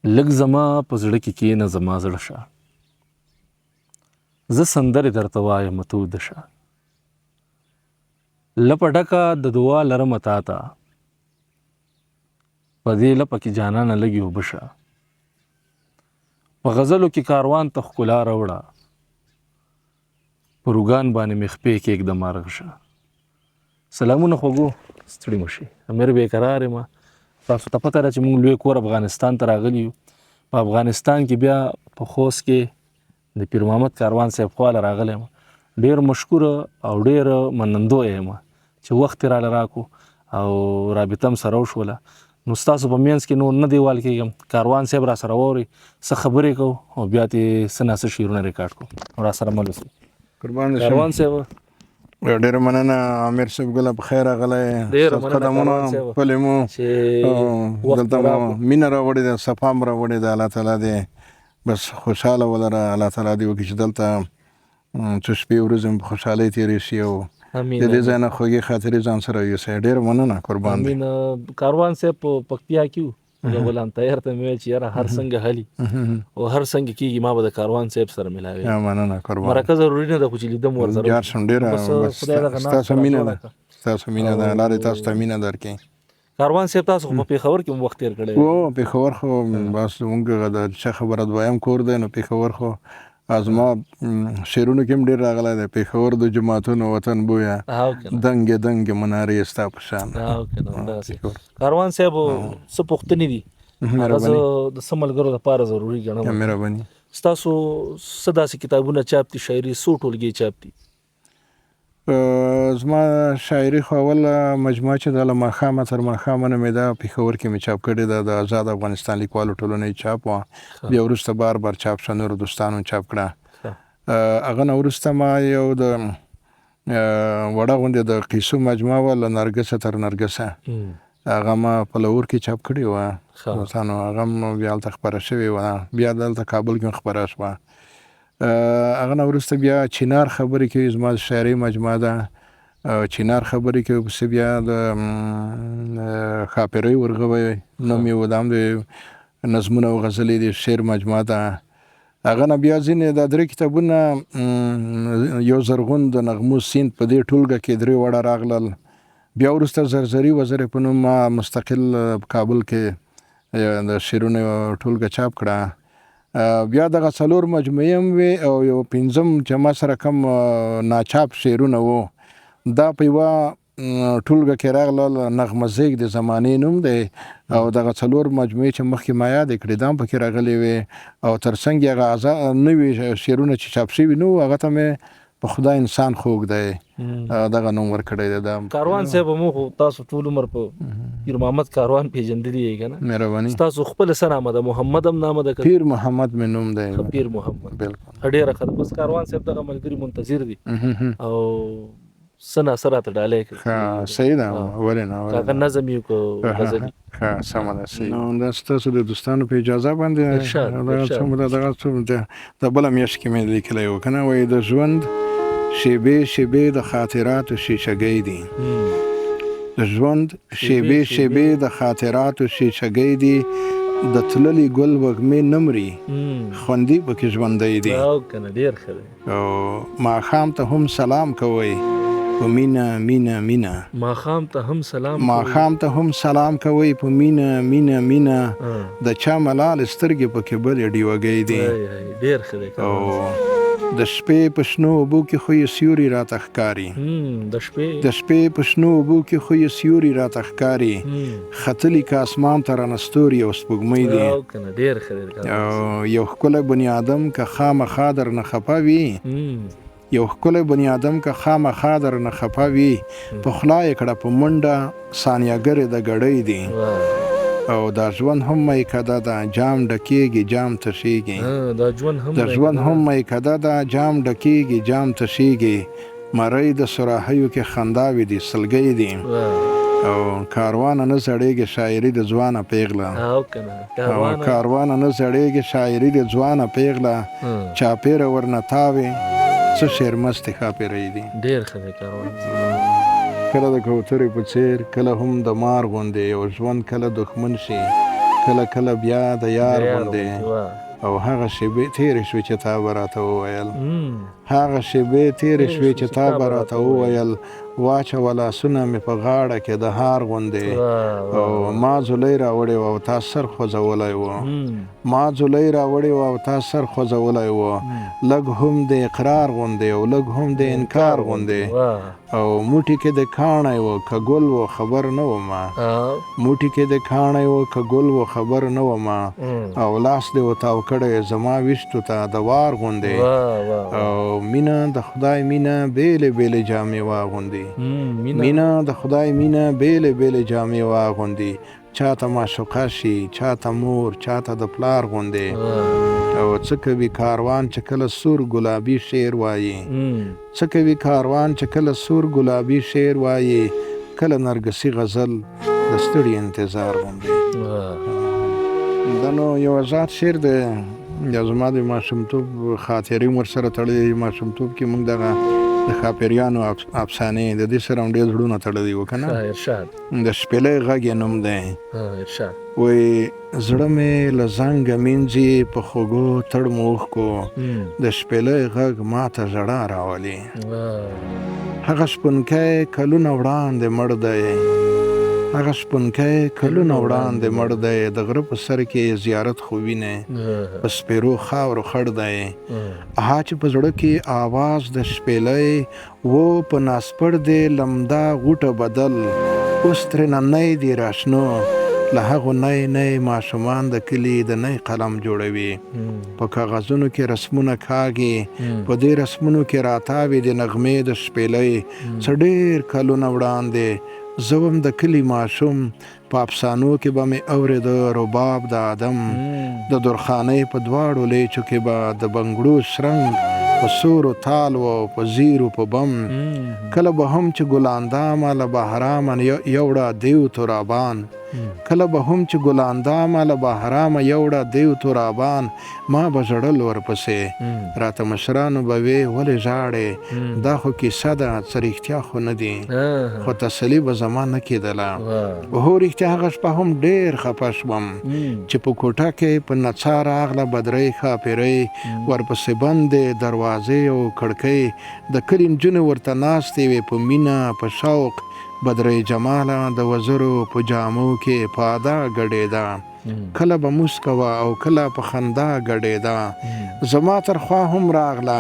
لږ زما په زړه کې کښېنه زما زړه شه، زه سندرې درته وایم ته ویده شه. لپه ډکه د دعا لرمه تا ته، په دې لپه کې جانانه لږې اوبه شه. په غزلو کې کاروان ته ښکلا راوړه، په روګان باندې مې خپې کښېږده مارغ شه. سلامونه خوږو، ستړي مه شئ. امیر بېقرار یم. تاسو ته پته ده چې موږ لوی کور افغانستان ته راغلي یو. په افغانستان کې بیا په خوست کې د پیر محمد کاروان صاحب خواله راغلی یم. ډېر مشکوره او ډېر منندویه یم چې وخت یې راله راکړو او رابطه هم سره وشوله. نو ستاسو په منځ کې نور نه دیوال کېږم. کاروان صاحب را سره واورئ، څه خبرې کوو او بیا ترې څه ناڅه شعرونه ریکارډ کړو او را سره مل اوسئ. کاروان صاحب ډېره مننه امیر صاحب، ګله په خیر راغلی. قدمونه پلې مو دلته مو مینه راوړې ده، صفا م راوړې ده. الله تعالی دې بس خوشحاله ولره. الله تعالی دې وکړي چې دلته څو شپې ورځې په خوشحالۍ تېرې شي او د دې ځای نه خوږې خاطرې ځان سره یوسئ. ډېره مننه، قربان دی. کاروان صاحب په پکتیا کې وو. غلام طاهر ته مې ویل چې یاره هر څنګه هلي او هر څنګه کېږي ما به د کاروان صاحب سره ملاوي. مننه، قربان. مرکه ضروري نه ده خو چې لیدم ورسره جار شم. ډېره ستاسو مینه ده، ستاسو مینه ده. الله دې تاسو ته مینه درکړي. کاروان صاحب تاسو خو په پېښور کې وخت تېر کړی و؟ پېښور خو بس مونږ د څه خبره دویم کور دی، نو پېښور خو زما شعرونو کې هم ډېر راغلی دی. پېښور د جوماتونو وطن بویه، دنګې دنګې منارې ستا په شان. کاروان صاحب څه پوښتنې دي هغه زه د څه ملګرو لپاره ضروري ګڼم. مهرباني. ستاسو څه داسې کتابونه چاپ دي، شاعري څو ټولګې چاپ دي؟ زما شاعري خو اوله مجموعه چې ده له ماښامه تر ماښامه نومېده، پېښور کې مې چاپ کړې ده. د آزاد افغانستان لیکوالو ټولنې چاپ وه. بیا وروسته بار بار چاپ شوه، نورو دوستانو چاپ کړه. هغه نه وروسته ما یو د وړه غوندې د قیسو مجموعه وه، له نرګسه تر نرګسه، هغه ما په لور کې چاپ کړې وه. نو هغه هم بیا هلته خپره شوې وه. بیا دلته کابل کې هم خپره شوه. هغه نه وروسته بیا چنار خبرې کوي، زما د شاعرۍ مجموعه ده. چنار خبرې کوي، پسې بیا د ښاپیرۍ ورغوی نوم یې و، دا هم د نظمونه او غزلې د شعر مجموعه ده. هغه نه بیا ځینې دا درې کتابونه، یو زرغون د نغمو سیند، په دې ټولګه کې درې وړه راغلل. بیا وروسته زرزري وزرې په نوم ما مستقل کابل کې د شعرونو ټولګه چاپ کړه. بیا دغه څلور مجموعې هم وې او یو پنځم چې ما سره کم ناچاپ شعرونه وو، دا په یوه ټولګه کې راغلل. نغمه زیږ د زمانې نوم دی او دغه څلور مجموعې چې مخکې ما یادې کړې دا هم پکې راغلې وې. او تر څنګ یې هغه نوي شعرونه چې چاپ شوي نه وو، هغه ته مې په خدای انسان خوږ دی دغه نوم ورکړی دی. کاروان صاحب مو خو تاسو ټول عمر په پیر محمد کاروان پیژندلی یې که نه؟ مهرباني. ستاسو خپله څه نامه ده؟ محمد هم نامه ده؟ پیر محمد مې نوم دی. پیر محمد. بلکل. ډېره ښه ده. بس کاروان صاحب دغه ملګري منتظر دي او څه ناڅه راته ډالۍ کوي. صحیح ده. ولې نه؟ هغه نظم یې که غزلي. ښه، سمه ده. صحیح. نو دا ستاسو د دوستانو په اجازه باندې د بله میاشت کې مې لیکلی و که نه، وایي د ژوند شیبې شیبې د خاطراتو شیشګۍ دي. د ژوند شیبې شیبې د خاطراتو شیشګۍ دي، د تللي ګل وږمې نه مري، خوندي پکې ژوندی دي. ډېر ښه دی. او ماښام ته هم سلام کوئ په مینه مینه مینه. ماښام ته هم سلام کوئ په مینه مینه مینه، د چا ملال سترګې پکې بلې ډیوګۍ دي. ډېر ښه دی. د شپې په شنو اوبو کې خو یې سیوري راته ښکاري. د شپې په شنو اوبو کې خو یې سیوري راته ښکاري، ختلي که اسمان ته رانه ستوري او سپوږمۍ دي. او یو ښکلی بني آدم که خامخا درنه خفه وي، یو ښکلی بني آدم که خامخا درنه خفه وي، په خوله یې کړه په منډه ثانیهګرې د ګړۍ دي. او دا ژوند هم میکده ده، جام ډکېږي جام تشېږي. د ژوند هم میکده ده، جام ډکېږي جام تشېږي، مرۍ د صراحیو کې خنداوې دي سلګۍ دي. او کاروانه نه زړېږي شاعري د ځوانه پیغله. کاروانه نه زړېږي شاعري د ځوانه پیغله، چاپېره ورنه تاوې څه شعر مستې ښاپېرۍ دي. ډېر ښه دی کاروان. کله د کوترې په څېر، کله هم د مار غوندې، یو ژوند کله دښمن شي، کله کله بیا د یار غوندې او هغه شېبې تېرې شوې چې تا به راته وویل هغه شېبې تېرې شوې چې تا به راته وویل واچوه لاسونه مې په غاړه کې د هار غوندې او ما ځولۍ راوړې وه او تا سر خوځولی و ما ځولۍ راوړې وه او تا سر خوځولی و لږ هم د اقرار غوندې او لږ هم د انکار غوندې او موټي کې د کاڼی و که ګل و خبر نه ومه موټي کې د کاڼی و که ګل و خبر نه ومه او لاس دې وتاو کړی زما ویشتو ته د وار غوندې او مینه د خدای مینه بېلې بېلې جامې واغوندې مینه د خدای مینه بېلې بېلې جامې واغوندې چاته معشوقه شي چاته مور چاته د پلار غوندې او څه کوي کاروان چې کله سور ګلابي شعر وایي څه کوي کاروان چې کله سور ګلابي شعر وایي کله نرګسي غزل د ستړي انتظار غوندې دا نو یو آزاد شعر دی یا زما د ماشومتوب خاطرې مو ورسره تړلي ماشومتوب کې موږ دغه د ښاپیریانو افسانې د دې سره هم ډېر زړونه تړلي وو که نه د شپېلۍ غږ یې نوم دی وایي زړه مې له زنګه مینځي په خوږو تړمو اوښکو د شپېلۍ غږ ما ته ژړا راولي هغه شپونکی کلونه وړاندې مړ دی هغه شپونکی کلونه وړاندې مړ دی د غره په سر کې زیارت خو وینې په سپېرو خاورو خړ دی ها چې په زړه کې آواز د شپېلۍ و په ناسپړ دی لمدا غوټه بدل اوس ترېنه نی دی راشنو له هغو نی نی ماشومان د کلي د نی قلم جوړوي په کاغذونو کې رسمونه کاږي په دې رسمونو کې راتاوي د نغمې د شپېلۍ څه ډېر کلونه وړاندې زه هم د کلي ماشوم په افسانو کې به مې اورېده رباب د آدم د درخانۍ په دواړو لیچو کې به د بنګړو شرنګ په سورو تال و په زیرو په بم کله به هم چې ګلاندامه له بهرامه یوړه دیو ترابان کله به هم چې ګلاندامه له بهرامه یوړه دیو ترابان ما به ژړل ورپسې راته مشرانو به وې ولې ژاړې دا خو کیسه ده څه رښتیا خو نه دي خو تسلي به زما نه کېدله هو رښتیا هغه شپه هم ډېر خفه شوم چې په کوټه کې په نڅا راغله بدرۍ ښاپېرۍ ورپسې بندې دروازې او کړکۍ د کلي نجونې ورته ناستې وې په مینه په شوق بدرۍ جماله د وزرو په جامو کې په ادا ګډېده کله به موسکه وه او کله په خندا ګډېده زما تر خوا هم راغله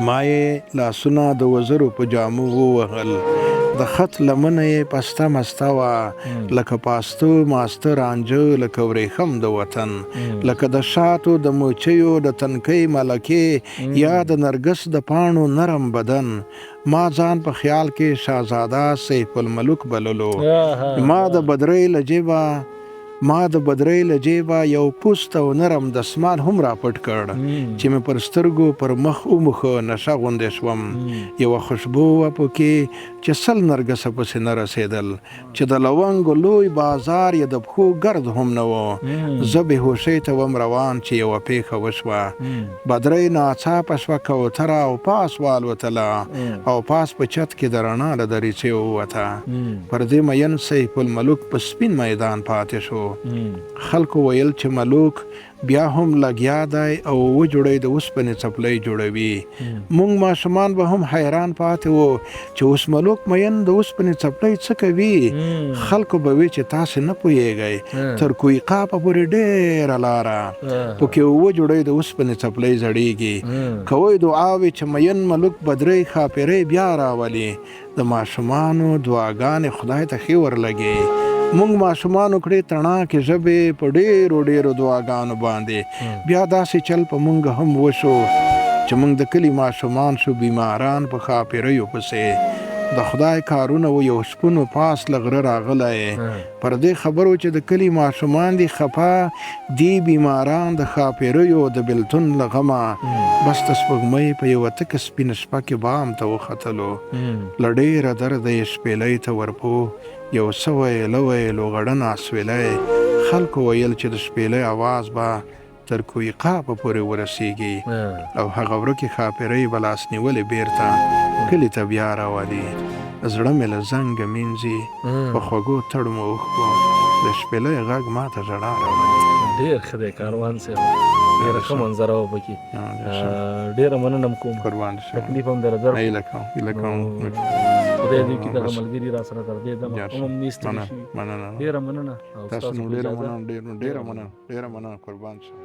ما یې لاسونه د وزرو په جامو ووهل د خط لمنه یې پسته مسته وه لکه پاسته ماسته رانجه لکه ورېښم د وطن لکه د شاتو د موچیو د تنکۍ ملکې یا د نرګس د پاڼو نرم بدن ما ځان په خیال کې شهزاده سیف الملوک بللو ما د بدرۍ له جیبه یو پوست او نرم دسمال هم را پټ کړ چې مې پر سترګو پر مخ وموښه نشه غوندې شوم یوه خوشبو وه پکې چې سل نرګسه پسې نه رسېدل چې د لونګو لوی بازار یې د پښو ګرد هم نه و زه بېهوشۍ ته وم روان چې یوه پېښه وشوه بدرۍ ناڅاپه شوه کوتره او پاس والوتله او پاس په چت کې د رڼا له دریڅې ووته پر دې مین سیف الملوک په سپین میدان پاتې شو خلکو ویل چې ملوک بیا هم لګیا دی او وجوړی د اوسپنې څپلۍ جوړوي موږ ماشومان به هم حیران پاتې وو چې اوس ملوک مین د اوسپنې څپلۍ څه کوي خلکو به وی چې تاسې نه پوهیږئ تر کویقاپه پورې ډېره لاره پکې وجوړی د اوسپنې څپلۍ زړیږي کوئ دعاوې چې مین ملوک بدرۍ ښاپېرۍ بیا راولي د ماشومانو دعاګانې خدای ته ښې ورلګي مونږ ماشومانو کړې تڼاکې ژبې په ډېرو ډېرو دعاګانو باندې بیا داسې چل په مونږ هم وشو چې مونږ د کلي ماشومان شو بیماران په ښاپېریو پسې د خدای کارونه و یو شپون پاس له غره راغلی پر دې خبرو چې د کلي ماشومان دي خفه دي بیماران د ښاپېریو د بېلتون له غمه بس د سپوږمۍ په یوه تکه سپینه شپه کې بام ته وختلو له ډېره درده یې شپېلۍ ته ورپو یو څه ویله ویلو غړنه اسویلی خلکو ویل چې د شپېلۍ اواز به تر کویقاپه پورې ورسیږي او هغه ورکې ښاپېرۍ به لاس نیولې بېرته کلي ته بیا راولي زړه مې له زنګه مینځي په خوږو تړو مو اوښکو د شپېلۍ غږ ما ته ژړا راولي. ډېر ښه دی کاروان صاحب، ډېره ښه منظره وه پکې. ډېره مننه م کوم، قربان شم. تکلیف هم در در هیله کوم خدای دې وکړي دغه ملګري را سره تر دې دمه هم نه ستړي شوي. مننه ډېره مننه. تاسو نو ډېره مننه قربان شم.